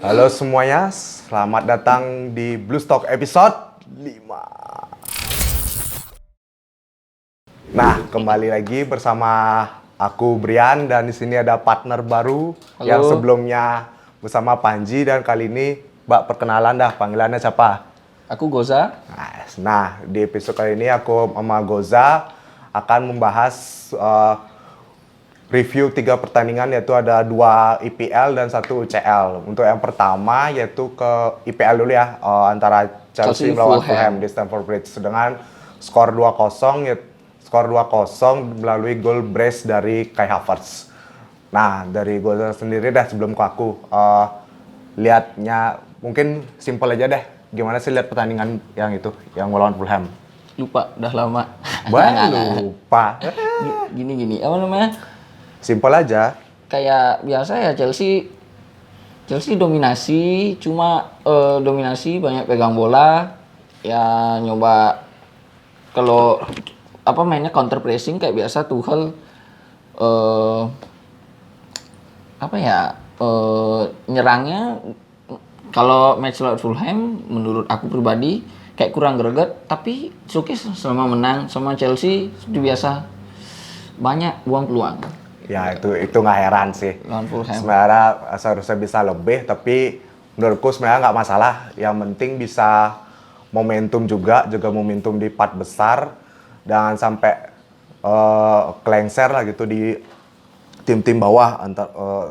Halo semuanya, selamat datang di Blues Talk episode 5. Nah, kembali lagi bersama aku Brian dan di sini ada partner baru. Halo. Yang sebelumnya bersama Panji dan kali ini Mbak perkenalan dah, panggilannya siapa? Aku Goza. Nah, di episode kali ini aku sama Goza akan membahas review 3 pertandingan, yaitu ada 2 IPL dan 1 UCL. Untuk yang pertama yaitu ke IPL dulu ya, antara Chelsea melawan Fulham di Stamford Bridge dengan skor 2-0 ya, skor 2-0 melalui gol brace dari Kai Havertz. Nah, dari Goza sendiri dah sebelum ke aku, lihatnya mungkin simpel aja deh. Gimana sih lihat pertandingan yang itu, yang melawan Fulham? Lupa, udah lama. Lupa. Gini, apa namanya? Simpel aja. Kayak biasa ya Chelsea dominasi, cuma dominasi banyak pegang bola. Ya nyoba kalau mainnya counter pressing kayak biasa Tuchel nyerangnya kalau match lawan Fulham menurut aku pribadi kayak kurang greget, tapi showcase selama menang sama Chelsea seperti biasa banyak buang peluang. Ya itu nggak heran sih. Lawan Fulham. Sebenarnya seharusnya bisa lebih, tapi menurutku sebenarnya nggak masalah. Yang penting bisa momentum juga momentum di part besar, jangan sampai kelengser lah gitu di tim-tim bawah,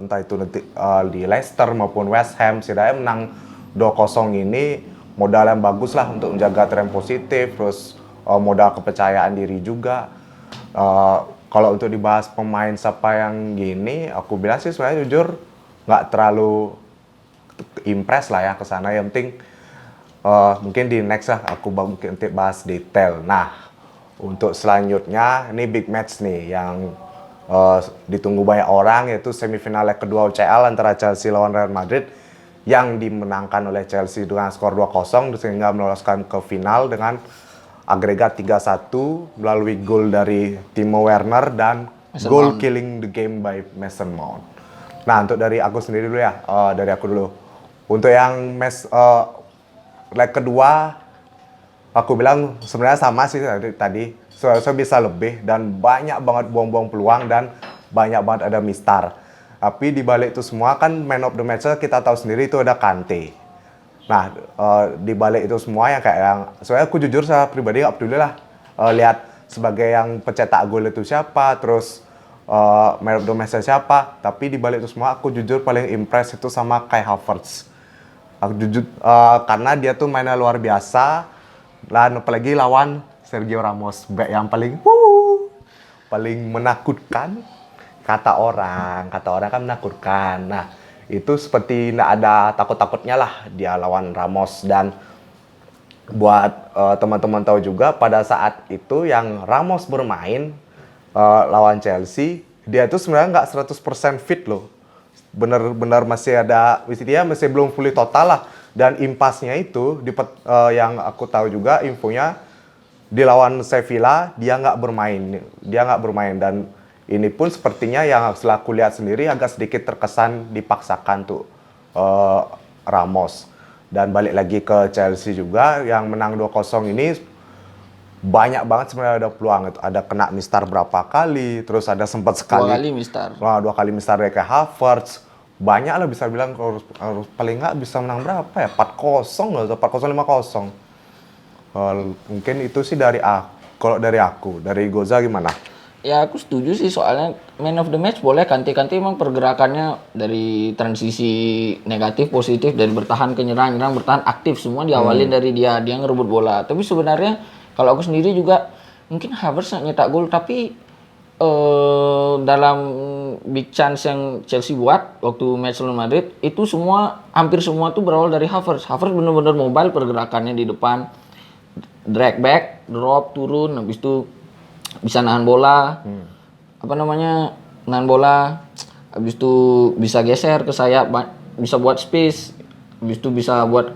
entah itu nanti di Leicester maupun West Ham. Setidaknya menang 2-0 ini modal yang bagus lah untuk menjaga tren positif, terus modal kepercayaan diri juga. Kalau untuk dibahas pemain siapa yang gini, aku bilang sih sebenarnya jujur nggak terlalu impress lah ya ke sana. Yang penting mungkin di next lah aku mungkin bahas detail. Nah, untuk selanjutnya ini big match nih yang ditunggu banyak orang, yaitu semifinal leg kedua UCL antara Chelsea lawan Real Madrid yang dimenangkan oleh Chelsea dengan skor 2-0 sehingga meloloskan ke final dengan agregat 3-1 melalui gol dari Timo Werner dan goal killing the game by Mason Mount. Nah, untuk dari aku sendiri dulu ya, dari aku dulu. Untuk yang leg kedua, aku bilang sebenarnya sama sih tadi. Seharusnya bisa lebih dan banyak banget buang-buang peluang dan banyak banget ada mistar. Tapi di balik itu semua kan man of the match kita tahu sendiri itu ada Kante. Nah, di balik itu semua yang kayak yang soalnya aku jujur saya pribadi nggak peduli lah lihat sebagai yang pencetak gol itu siapa, terus man of the match siapa. Tapi di balik itu semua aku jujur paling impress itu sama Kai Havertz. Aku jujur karena dia tuh mainnya luar biasa, dan apalagi lawan Sergio Ramos, back yang paling menakutkan, kata orang kan menakutkan. Nah, itu seperti nggak ada takut-takutnya lah dia lawan Ramos. Dan buat teman-teman tahu juga pada saat itu yang Ramos bermain lawan Chelsea, dia itu sebenarnya nggak 100% fit loh. Benar-benar masih ada, dia masih belum fully total lah. Dan impasnya itu yang aku tahu juga infonya di lawan Sevilla dia nggak bermain dan ini pun sepertinya yang setelah aku lihat sendiri agak sedikit terkesan dipaksakan tuh Ramos. Dan balik lagi ke Chelsea juga yang menang 2-0 ini banyak banget sebenarnya ada peluang. Ada kena mistar berapa kali, terus ada sempat sekali 2 kali mistar. Dua kali mistar dari kayak Havertz. Banyak lah bisa bilang harus paling nggak bisa menang berapa ya? 4-0 atau 4-0 5-0. Mungkin itu sih dari kalau dari aku. Dari Goza gimana? Ya aku setuju sih, soalnya man of the match boleh Kante emang pergerakannya dari transisi negatif positif, dari bertahan ke nyerang bertahan aktif, semua diawalin dari dia ngerebut bola. Tapi sebenarnya kalau aku sendiri juga mungkin Havertz nyetak gol, tapi dalam big chance yang Chelsea buat waktu match lawan Madrid itu hampir semua tuh berawal dari Havertz. Havertz benar-benar mobile pergerakannya di depan, drag back, drop, turun, habis itu bisa nahan bola, nahan bola, habis itu bisa geser ke sayap, bisa buat space, habis itu bisa buat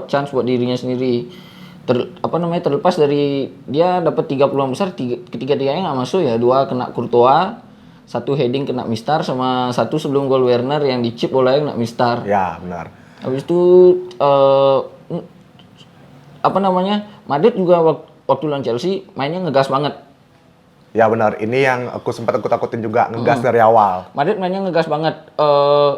chance buat dirinya sendiri. Terlepas dari dia dapat 3 peluang besar, ketiga-tiganya nggak masuk ya, 2 kena Courtois, satu heading kena mistar sama satu sebelum gol Werner yang dicip bolanya kena mistar. Ya, benar. Habis itu apa namanya? Madrid juga waktu lawan Chelsea mainnya ngegas banget. Ya benar, ini yang aku takutin juga, ngegas dari awal. Madrid mainnya ngegas banget.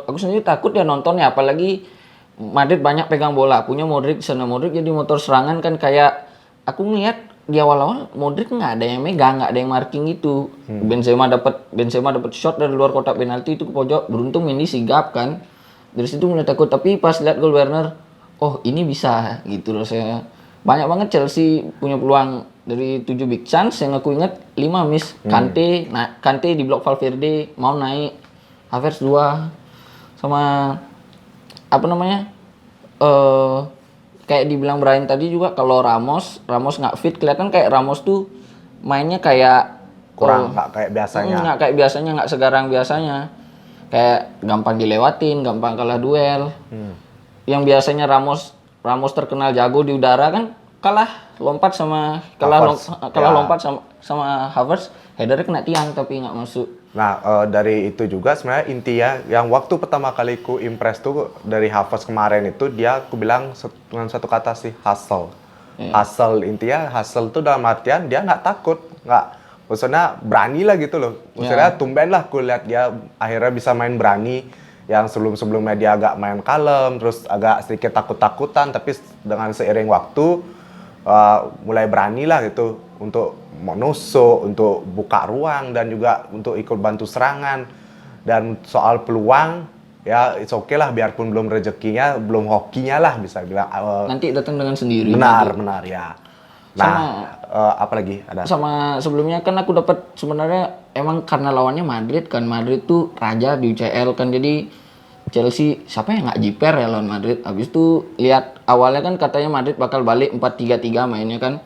Aku sendiri takut ya nontonnya, apalagi Madrid banyak pegang bola, punya Modric sana Modric jadi motor serangan kan kayak aku ngeliat di awal-awal Modric nggak ada yang megang, nggak ada yang marking itu. Benzema dapat shot dari luar kotak penalti itu ke pojok, beruntung Mendy sigap kan. Dari situ mulai takut, tapi pas lihat gol Werner, oh ini bisa gitu loh saya. Banyak banget Chelsea punya peluang dari 7 big chance yang aku ingat 5 miss. Kante di blok Valverde mau naik, Havertz 2 sama apa namanya? Kayak dibilang Brian tadi juga kalau Ramos nggak fit, kelihatan kayak Ramos tuh mainnya kayak Kurang, nggak kayak biasanya. Nggak kayak biasanya, nggak segarang biasanya. Kayak gampang dilewatin, gampang kalah duel. Yang biasanya Ramos terkenal jago di udara kan kalah lompat sama Havertz, headernya kena tiang tapi nggak masuk. Nah, dari itu juga sebenarnya intinya yang waktu pertama kali ku impress tuh dari Havertz kemarin itu dia aku bilang dengan satu kata sih, hustle. Hustle, intinya hustle tuh dalam artian dia nggak takut, maksudnya berani lah gitu loh. Maksudnya tumben lah aku lihat dia akhirnya bisa main berani, yang sebelum-sebelumnya dia agak main kalem, terus agak sedikit takut-takutan, tapi dengan seiring waktu mulai berani lah gitu untuk menusuk, untuk buka ruang dan juga untuk ikut bantu serangan. Dan soal peluang ya it's okay lah, biarpun belum rezekinya, belum hokinya lah bisa bilang. Nanti datang dengan sendiri. Benar ya. Nah, apa lagi ada? Sama sebelumnya kan aku dapat sebenarnya emang karena lawannya Madrid kan, Madrid tuh raja di UCL kan, jadi Chelsea siapa yang nggak jiper ya lawan Madrid. Habis itu lihat awalnya kan katanya Madrid bakal balik 4-3-3 mainnya kan.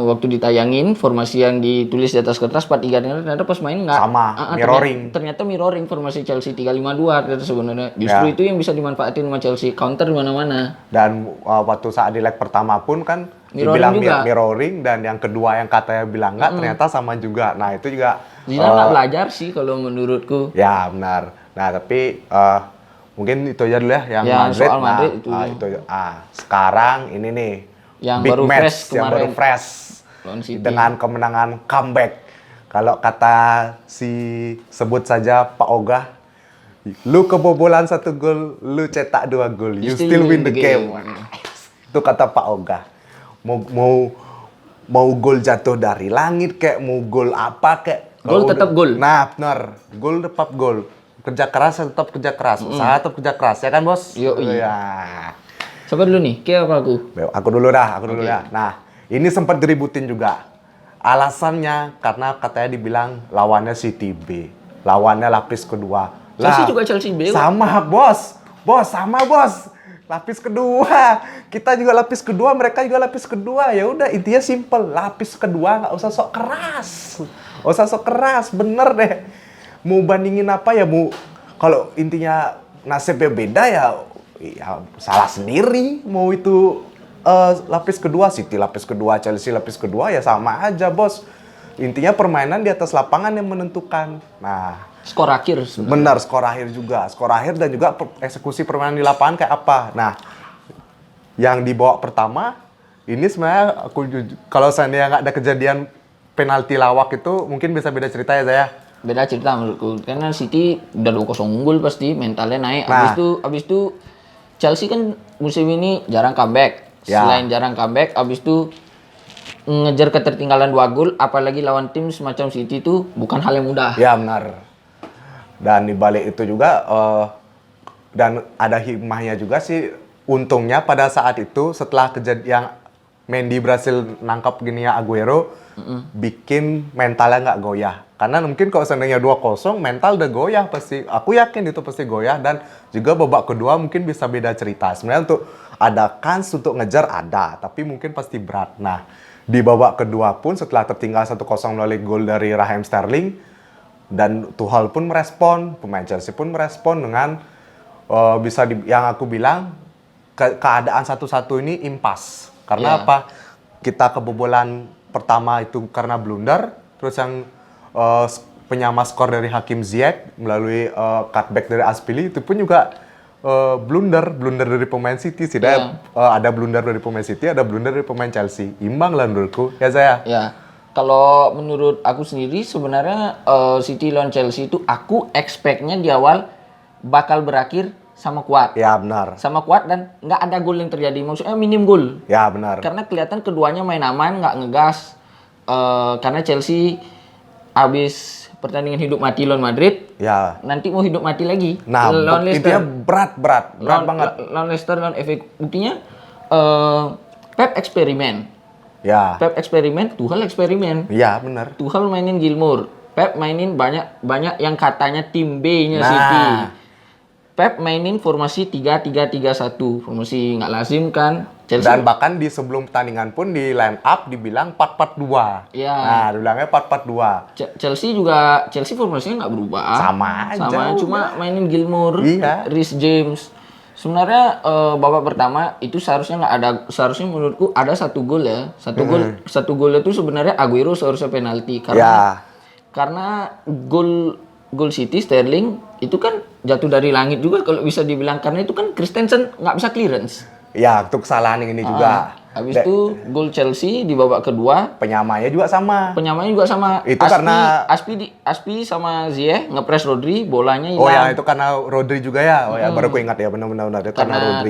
Waktu ditayangin formasi yang ditulis di atas kertas 4-3, ternyata pas main nggak sama, mirroring. ternyata mirroring formasi Chelsea 3-5-2 ternyata sebenarnya. Justru itu yang bisa dimanfaatin sama Chelsea, counter di mana-mana. Dan waktu saat di leg pertama pun kan Mirroring dibilang juga. mirroring, dan yang kedua yang katanya bilang nggak ternyata sama juga. Nah, itu juga Zidane nggak belajar sih kalau menurutku. ya benar. Nah, tapi mungkin itu aja dulu ya yang Ya, Madrid. soal Madrid itu. Sekarang ini nih Yang big baru match fresh yang kemarin. baru fresh Lawan City. dengan kemenangan comeback. Kalau kata sebut saja Pak Ogah, lu kebobolan 1 gol, lu cetak 2 gol, you still win the game. Itu kata Pak Ogah. Mau gol jatuh dari langit kayak mau gol apa kayak, Gol tetap gol. Nah, benar. Gol tetap gol. Kerja keras tetap kerja keras. Usaha tetap kerja keras, ya kan, Bos? Yoi. Ya. Siapa dulu nih? Kayak apa aku? Aku dulu dah. Nah, ini sempat diributin juga. Alasannya karena katanya dibilang lawannya City B. Lawannya lapis kedua. Chelsea juga Chelsea B. Sama, Bos. Sama, Bos. Lapis kedua. Kita juga lapis kedua, mereka juga lapis kedua. Ya udah, intinya simple. Lapis kedua nggak usah sok keras. Nggak usah sok keras, bener deh. Mau bandingin apa ya, kalau intinya nasibnya beda ya salah sendiri. Mau itu lapis kedua, City lapis kedua, Chelsea lapis kedua, ya sama aja, Bos. Intinya permainan di atas lapangan yang menentukan. Nah, Skor akhir sebenarnya. benar, skor akhir juga. Skor akhir dan juga eksekusi permainan di lapangan kayak apa. Nah, yang dibawa pertama, ini sebenarnya kalau seandainya nggak ada kejadian penalti lawak itu, mungkin bisa beda cerita ya, Zaya. Beda cerita menurutku. Karena City udah 2-0 unggul pasti, mentalnya naik. Nah. Habis itu Chelsea kan musim ini jarang comeback. Ya. Selain jarang comeback, habis itu ngejar ketertinggalan 2 gol, apalagi lawan tim semacam City itu bukan hal yang mudah. Ya, benar. Dan di balik itu juga, dan ada hikmahnya juga sih, untungnya pada saat itu setelah kejadian Mendy berhasil nangkap gininya Aguero, bikin mentalnya nggak goyah. Karena mungkin kalau seandainya 2-0, mental udah goyah pasti. Aku yakin itu pasti goyah, dan juga babak kedua mungkin bisa beda cerita. Sebenarnya untuk ada kans untuk ngejar ada, tapi mungkin pasti berat. Nah, di babak kedua pun setelah tertinggal 1-0 melalui gol dari Raheem Sterling, dan Tuchel pun merespon, pemain Chelsea pun merespon dengan yang aku bilang keadaan 1-1 ini impas. Karena apa? Kita kebobolan pertama itu karena blunder, terus yang penyama skor dari Hakim Ziyech melalui cutback dari Azpili itu pun juga blunder dari pemain City. Ada blunder dari pemain City, ada blunder dari pemain Chelsea. Imbang lah menurutku. Ya saya. Ya, kalau menurut aku sendiri sebenarnya City lawan Chelsea itu aku expect-nya di awal bakal berakhir sama kuat. Ya benar. Sama kuat dan nggak ada gol yang terjadi. Maksudnya minim gol. Ya benar. Karena kelihatan keduanya main aman, nggak ngegas. Karena Chelsea habis pertandingan hidup mati lawan Madrid, Ya. nanti mau hidup mati lagi. Nah, lawan intinya Leicester. berat banget. Lawan Leicester, lawan FA. Buktinya Pep eksperimen. Ya. Pep eksperimen, Tuchel eksperimen. Ya benar. Tuchel mainin Gilmour. Pep mainin banyak yang katanya tim B-nya Nah. City. Pep mainin formasi 3-3-3-1. Formasi nggak lazim kan. Chelsea Dan bahkan di sebelum pertandingan pun di line up dibilang 4-4-2. Ya. Nah, dibilangnya 4-4-2. Chelsea formasinya nggak berubah. Sama aja, Cuma mainin Gilmour, Iya. Reece James. Sebenarnya babak pertama itu seharusnya menurutku ada satu gol ya. Satu gol itu sebenarnya Aguero seharusnya penalti karena gol City Sterling itu kan jatuh dari langit juga kalau bisa dibilang, karena itu kan Christensen nggak bisa clearance. Ya, itu kesalahan yang ini juga. Habis itu gol Chelsea di babak kedua Penyamanya juga sama. penyamanya juga sama. Itu karena Aspi sama Ziyech ngepres Rodri, bolanya hilang. Oh ya, itu karena Rodri juga ya. Oh ya, baru aku ingat ya, benar-benar itu karena Rodri.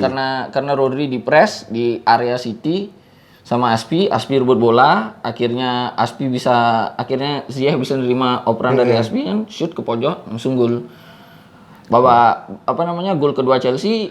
Karena Rodri di press di area City sama Aspi rebut bola, akhirnya Ziyech bisa nerima operan dari Aspi kan, shoot ke pojok langsung gol. Gol kedua Chelsea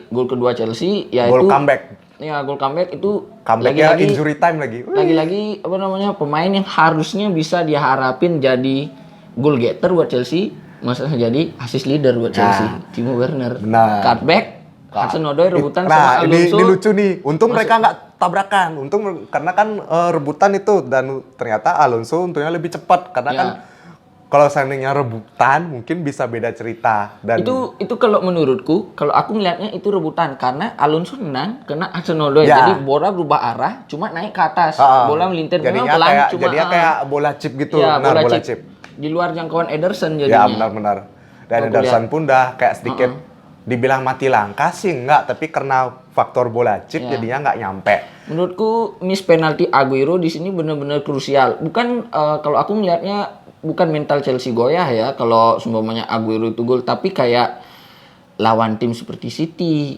yaitu Gol comeback. Ya, gol comeback itu Comebacknya injury time lagi. lagi-lagi pemain yang harusnya bisa diharapin jadi goal getter buat Chelsea, masalah jadi assist leader buat Chelsea. Timo Werner. Benar. Cutback, Hudson-Odoi rebutan sama Alonso. Ini lucu nih. Untung mereka nggak tabrakan. Untung karena kan rebutan itu dan ternyata Alonso untungnya lebih cepat karena kan kalau seandainya rebutan mungkin bisa beda cerita. Dan itu kalau menurutku, kalau aku melihatnya itu rebutan karena Alonso menang kena Hudson-Odoi. Jadi bola berubah arah, cuma naik ke atas. Bola melintir memang pelan, kayak bola chip gitu. Ya, Benar, bola chip. Di luar jangkauan Ederson Ya, jadinya. benar-benar. Dan Ederson pun udah kayak sedikit dibilang mati langkah sih enggak, tapi karena faktor bola chip jadinya nggak nyampe. Menurutku miss penalti Aguero di sini benar-benar krusial. Bukan kalau aku melihatnya bukan mental Chelsea goyah ya kalau seumpamanya Aguero itu gol, tapi kayak lawan tim seperti City,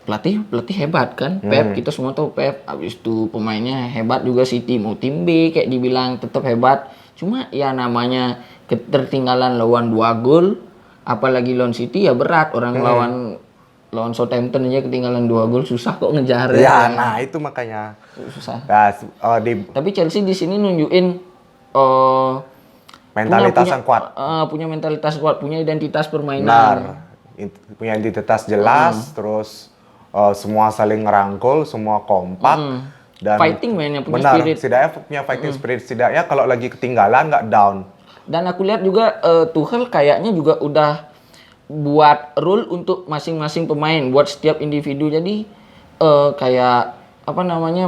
pelatih hebat kan, Pep, kita semua tahu Pep. Habis itu pemainnya hebat juga City, mau tim B kayak dibilang tetap hebat. Cuma ya namanya ketertinggalan lawan 2 gol, apalagi lawan City ya berat. Orang lawan Southampton aja ketinggalan 2 gol susah kok ngejar. Ya, nah itu makanya susah. Ya, Tapi Chelsea di sini nunjukin mentalitas yang kuat. Punya mentalitas kuat, punya identitas permainan. Benar. Punya identitas jelas, terus semua saling ngerangkul, semua kompak. Dan Fighting mainnya, punya benar, spirit. setidaknya punya fighting spirit. Setidaknya kalau lagi ketinggalan nggak down. Dan aku lihat juga Tuchel kayaknya juga udah buat rule untuk masing-masing pemain, buat setiap individu. Jadi kayak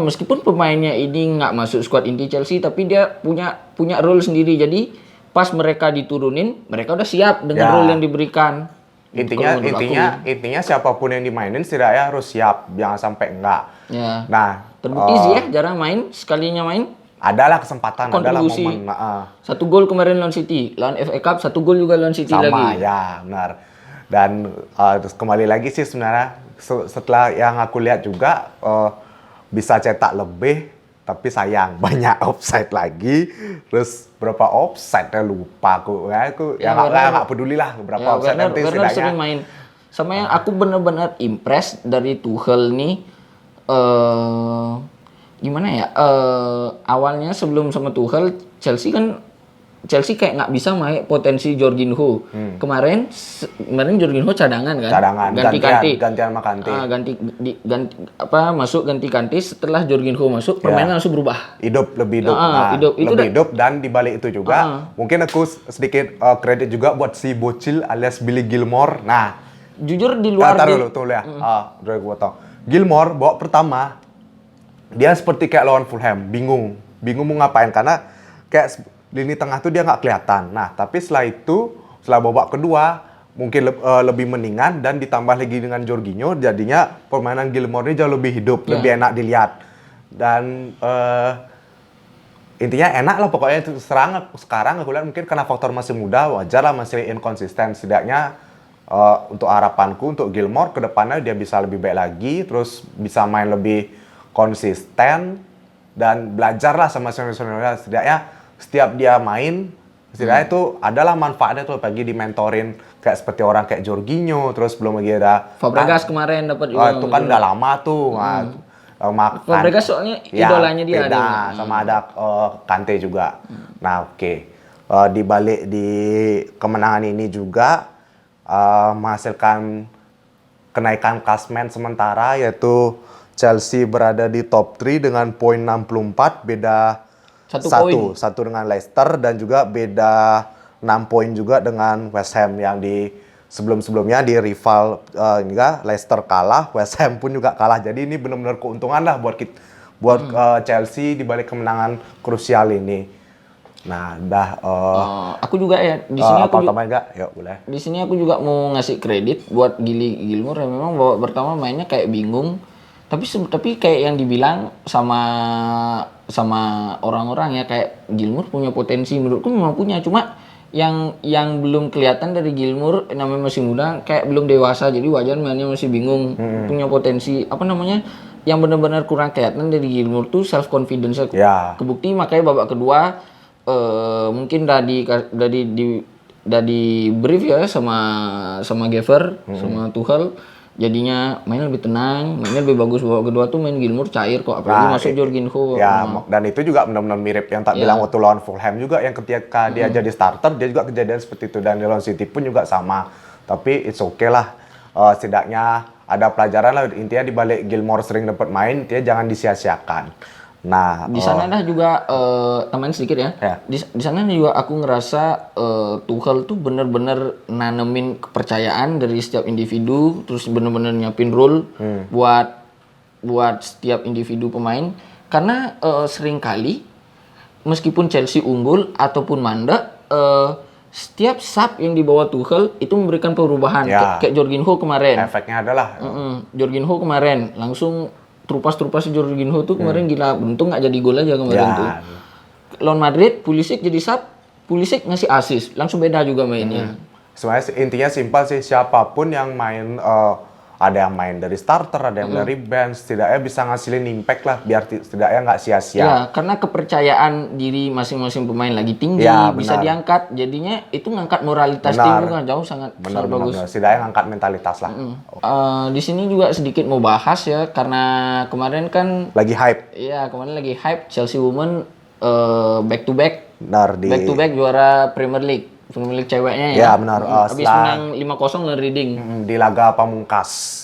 meskipun pemainnya ini nggak masuk squad inti Chelsea, tapi dia punya role sendiri. Jadi pas mereka diturunin, mereka udah siap dengan role yang diberikan. Intinya siapapun yang dimainin setidaknya harus siap, jangan sampai enggak. Ya. Nah, Terbukti Ziyech jarang main, sekalinya main adalah kesempatan, adalah kontribusi. momen. 1 gol kemarin lawan City, lawan FA Cup 1 gol juga lawan City lagi. Sama, ya benar. Dan terus kembali lagi sih sebenarnya setelah yang aku lihat juga bisa cetak lebih, tapi sayang banyak offside lagi. Terus berapa offside lupa aku. Ya nggak peduli lah berapa offside nanti Werner sering main. Sama yang aku benar-benar impress dari Tuchel nih, gimana ya? Awalnya sebelum sama Tuchel, Chelsea kayak nggak bisa main potensi Jorginho. Kemarin Jorginho cadangan kan? Cadangan, gantian sama Kante. Masuk ganti Kante. Setelah Jorginho masuk, permainan langsung berubah. Lebih hidup. Dan di balik itu juga mungkin aku sedikit kredit juga buat si bocil alias Billy Gilmour. Nah, jujur di luar tunggu ya. Gue potong. Gilmour babak pertama dia seperti kayak lawan Fulham, bingung mau ngapain karena kayak lini tengah tuh dia nggak kelihatan. Nah, tapi setelah babak kedua mungkin lebih mendingan dan ditambah lagi dengan Jorginho, jadinya permainan Gilmour ini jauh lebih hidup, lebih enak dilihat. Dan intinya enak lah pokoknya itu sekarang aku lihat mungkin karena faktor masih muda, wajar lah masih inkonsisten. Setidaknya untuk harapanku untuk Gilmour ke depannya dia bisa lebih baik lagi, terus bisa main lebih konsisten dan belajar lah sama senior-seniornya. Setidaknya setiap dia main, setidaknya itu adalah manfaatnya tuh bagi di mentorin kayak seperti orang kayak Jorginho, terus belum lagi ada Fabregas kemarin dapat juga. itu kan udah lama tuh. Makan. Fabregas soalnya idolanya dia beda, ada. sama ada Kante juga. Nah, oke. Di balik di kemenangan ini juga menghasilkan kenaikan klasemen sementara, yaitu Chelsea berada di top 3 dengan poin 64, beda Satu poin. satu dengan Leicester, dan juga beda 6 poin juga dengan West Ham yang di sebelum-sebelumnya di rival Leicester kalah, West Ham pun juga kalah. Jadi ini benar-benar keuntungan lah buat Chelsea di balik kemenangan krusial ini. Nah, Aku juga ya di sini aku apa tambahin nggak? Yuk, boleh. di sini aku juga mau ngasih kredit buat Gilmour yang memang babak pertama mainnya kayak bingung. Tapi kayak yang dibilang sama orang-orang ya, kayak Gilmour punya potensi, menurutku memang punya, cuma yang belum kelihatan dari Gilmour, namanya masih muda, kayak belum dewasa, jadi wajar mainnya masih bingung. Punya potensi apa namanya, yang benar-benar kurang kelihatan dari Gilmour tuh self confidence kebukti, makanya babak kedua mungkin udah di brief ya sama Gever sama Tuchel, jadinya mainnya lebih tenang, mainnya lebih bagus. Babak kedua tuh main Gilmour cair kok, apalagi masuk Jorginho. Ya, dan itu juga benar-benar mirip yang tak bilang waktu lawan Fulham juga, yang ketika dia jadi starter, dia juga kejadian seperti itu. Dan di lawan City pun juga sama. Tapi it's okay lah. Setidaknya ada pelajaran lah. Intinya di balik Gilmour sering dapat main, dia jangan disia-siakan. Nah, di sana dah juga tambahin sedikit ya. Di sana juga aku ngerasa Tuchel tuh bener-bener nanemin kepercayaan dari setiap individu, terus bener-bener nyiapin role buat setiap individu pemain. Karena seringkali meskipun Chelsea unggul ataupun mandek, setiap sub yang dibawa Tuchel itu memberikan perubahan. Kayak Jorginho kemarin. Efeknya adalah Jorginho kemarin langsung trupas Jorginho tuh kemarin gila, untung nggak jadi gol aja kemarin tuh. Lawan Madrid, Pulisic jadi sub, Pulisic ngasih assist, langsung beda juga mainnya. Sebenarnya intinya simpel sih, siapapun yang main, ada yang main dari starter, ada yang dari bench, setidaknya bisa ngasilin impact lah, biar setidaknya nggak sia-sia. Ya, karena kepercayaan diri masing-masing pemain lagi tinggi, bisa diangkat, jadinya itu ngangkat moralitas tim juga jauh sangat bagus. Setidaknya ngangkat mentalitas lah. Di sini juga sedikit mau bahas ya, karena kemarin kan lagi hype. Iya, kemarin lagi hype Chelsea Women back to back juara Premier League ceweknya ya. Ya benar. Habis menang 5-0 lawan Reading. Di laga pamungkas.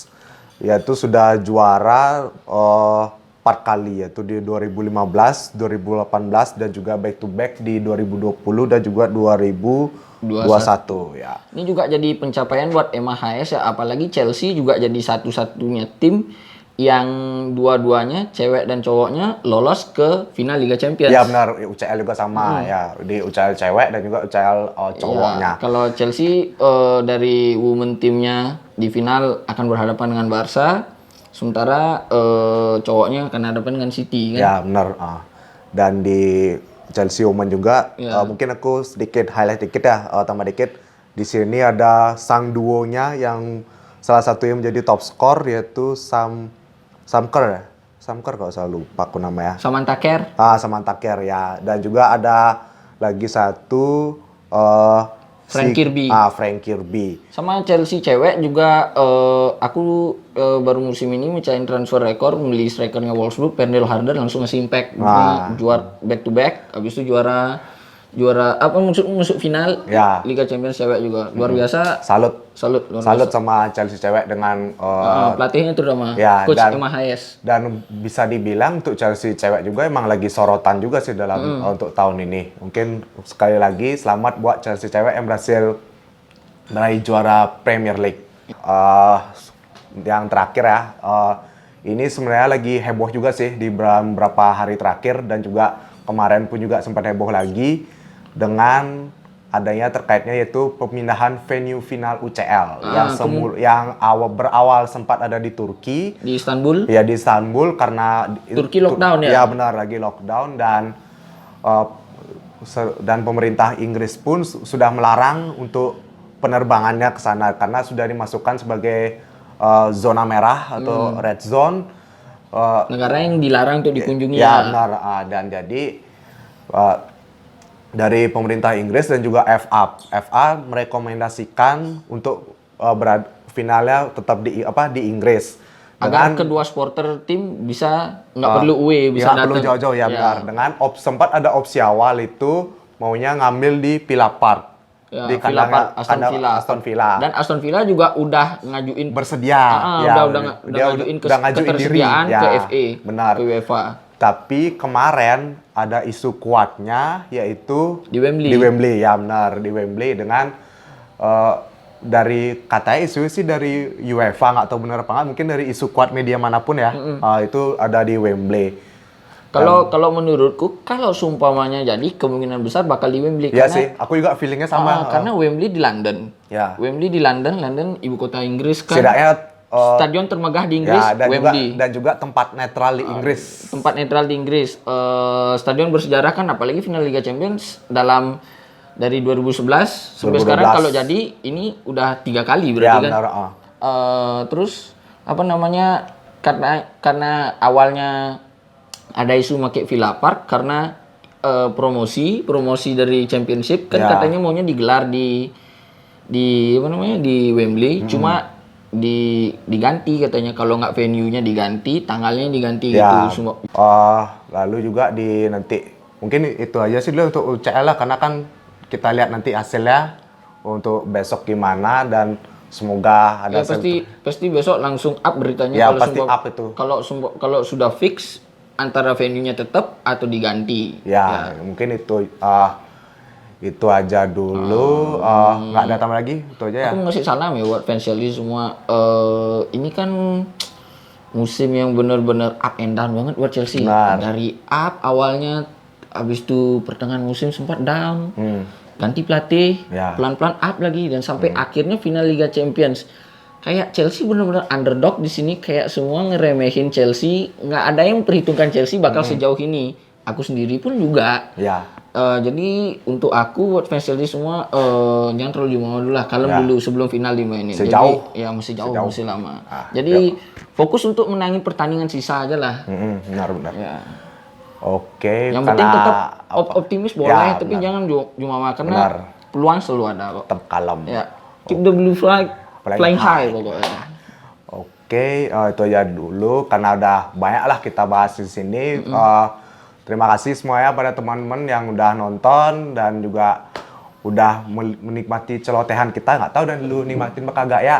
Yaitu sudah juara 4 kali, yaitu di 2015, 2018 dan juga back to back di 2020 dan juga 2021 ya. Ini juga jadi pencapaian buat MHS ya, apalagi Chelsea juga jadi satu-satunya tim yang dua-duanya cewek dan cowoknya lolos ke final Liga Champions. Ya benar, UCL juga sama ya, di UCL cewek dan juga UCL cowoknya. Ya, kalau Chelsea dari women timnya di final akan berhadapan dengan Barca, sementara cowoknya akan hadapan dengan City kan. Ya benar. Dan di Chelsea Women juga mungkin aku sedikit highlight dikit ya, tambah dikit. Di sini ada sang duonya yang salah satu yang menjadi top skor, yaitu Samker kalau saya lupa aku namanya. Samantha Kerr. Samantha Kerr ya. Dan juga ada lagi satu Frank Kirby. Frank Kirby. Sama Chelsea cewek juga aku baru musim ini mecahin transfer rekor, membeli strikernya Wolfsburg, Pernille Harder, langsung ngasih impact. Juara back to back, habis itu juara masuk final Liga Champions cewek juga. Luar biasa. Salut biasa. sama Chelsea cewek dengan pelatihnya terutama coach Emma Hayes. Dan bisa dibilang untuk Chelsea cewek juga emang lagi sorotan juga sih dalam untuk tahun ini. Mungkin sekali lagi selamat buat Chelsea cewek yang berhasil meraih juara Premier League. Yang terakhir ya, ini sebenarnya lagi heboh juga sih di beberapa hari terakhir, dan juga kemarin pun juga sempat heboh lagi. dengan adanya terkaitnya yaitu pemindahan venue final UCL yang berawal sempat ada di Turki. Di Istanbul. Ya, di Istanbul karena Turki lockdown ya? Ya benar, lagi lockdown, dan pemerintah Inggris pun sudah melarang untuk penerbangannya ke sana karena sudah dimasukkan sebagai zona merah atau red zone. Negara yang dilarang untuk dikunjungi Ya benar, dan jadi dari pemerintah Inggris dan juga FA merekomendasikan untuk finalnya tetap di Inggris. Agar kedua supporter tim bisa nggak perlu away, bisa nggak datang. perlu jauh-jauh ya, benar. Dengan sempat ada opsi awal itu maunya ngambil di Villa Park. Ya, Di Villa kandangnya Park, Aston Villa. Dan Aston Villa juga udah ngajuin bersedia. udah ngajuin ketersediaan ya, ke FA, benar. ke UEFA. Tapi kemarin ada isu kuatnya yaitu Di Wembley. Di Wembley, ya benar, di Wembley dengan dari katanya isu sih dari UEFA, nggak tahu benar apa nggak, mungkin dari isu kuat media manapun ya, itu ada di Wembley. Kalau menurutku, kalau seumpamanya jadi kemungkinan besar bakal di Wembley. Iya karena, sih, aku juga feelingnya sama. karena Wembley di London. Ya. Wembley di London ibu kota Inggris kan. Setidaknya Stadion termegah di Inggris, ya, Wembley. dan juga tempat netral di Inggris. Tempat netral di Inggris. Stadion bersejarah kan, apalagi final Liga Champions dari 2011 sampai 2012. sekarang kalau jadi ini udah 3 kali Ya berarti kan. benar. Terus apa namanya, karena awalnya ada isu pakai Villa Park karena promosi dari Championship kan, Ya. katanya maunya digelar di apa namanya, di Wembley. Cuma diganti katanya, kalau nggak venue-nya diganti, tanggalnya diganti Ya. gitu semua. Lalu juga nanti mungkin itu aja sih dulu untuk UCL lah, karena kan kita lihat nanti hasilnya untuk besok gimana, dan semoga ada Ya pasti besok langsung up beritanya. Ya, kalau pasti up itu. Kalau sudah fix antara venue-nya tetap atau diganti. Ya, mungkin itu aja dulu. Nggak ada tambah lagi, itu aja ya. Aku ngasih salam ya buat fans Chelsea semua. Ini kan musim yang benar-benar up and down banget buat Chelsea. Benar. Dari up awalnya, habis itu pertengahan musim sempat down. Ganti pelatih, Ya. pelan-pelan up lagi, dan sampai akhirnya final Liga Champions. Kayak Chelsea benar-benar underdog di sini, kayak semua ngeremehin Chelsea, nggak ada yang memperhitungkan Chelsea bakal sejauh ini. Aku sendiri pun juga. Ya. Jadi untuk aku, buat fans Chelsea semua, jangan terlalu jumawa dulu lah, kalem Ya. dulu sebelum final dimainin. Sejauh. Jadi, ya masih jauh, masih lama. Ya. Jadi fokus untuk menangin pertandingan sisa aja lah. Benar. Ya. Oke. Yang karena penting tetap optimis boleh, Ya, tapi benar. jangan jumawa karena Benar. peluang selalu ada kok. Tetap kalem. Ya. Keep the blue flag Flying flying high pokoknya. Oke, itu aja dulu karena udah banyak lah kita bahas di sini. Terima kasih semuanya pada teman-teman yang udah nonton dan juga udah menikmati celotehan kita. Nggak tahu dan lu nikmatin apa kagak ya.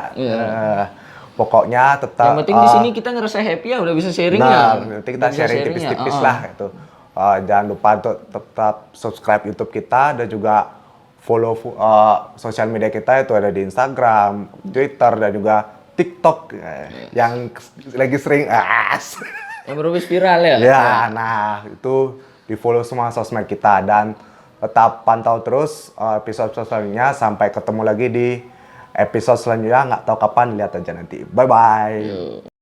Pokoknya tetap. Yang penting di sini kita ngerasa happy ya, udah bisa sharing ya. Nah, nanti kita Udah bisa sharing ya. tipis-tipis lah itu. Jangan lupa untuk tetap subscribe YouTube kita dan juga follow sosial media kita, itu ada di Instagram, Twitter, dan juga TikTok yang lagi sering Yang baru viral ya. ya, nah itu di follow semua sosmed kita dan tetap pantau terus episode selanjutnya. Sampai ketemu lagi di episode selanjutnya, nggak tahu kapan, lihat aja nanti. Bye bye.